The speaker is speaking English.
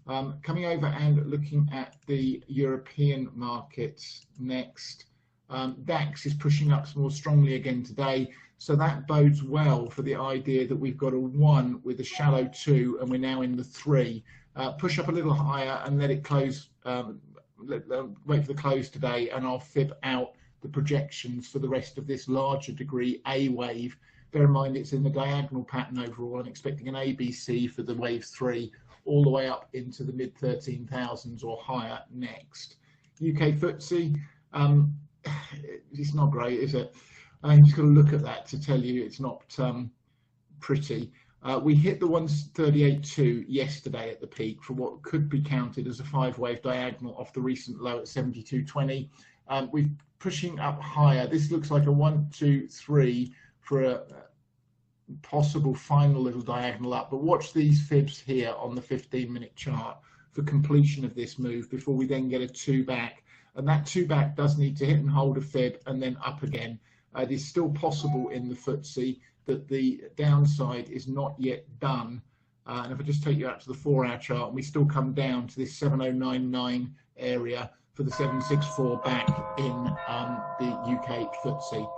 Coming over and looking at the European markets next. DAX is pushing up more strongly again today, so that bodes well for the idea that we've got a 1 with a shallow 2 and we're now in the 3. Push up a little higher and let it close, wait for the close today, and I'll fib out the projections for the rest of this larger degree A wave. Bear in mind it's in the diagonal pattern overall. I'm expecting an ABC for the wave 3 all the way up into the mid 13,000s or higher next. UK FTSE, it's not great, is it? I'm just going to look at that to tell you it's not pretty. We hit the 138.2 yesterday at the peak for what could be counted as a 5-wave diagonal off the recent low at 72.20. We're pushing up higher. This looks like a 1, 2, 3 for a possible final little diagonal up, but watch these fibs here on the 15-minute chart for completion of this move before we then get a 2 back, and that 2 back does need to hit and hold a fib and then up again. It is still possible in the FTSE that the downside is not yet done, and if I just take you out to the 4-hour chart, and we still come down to this 7099 area for the 764 back in the UK FTSE.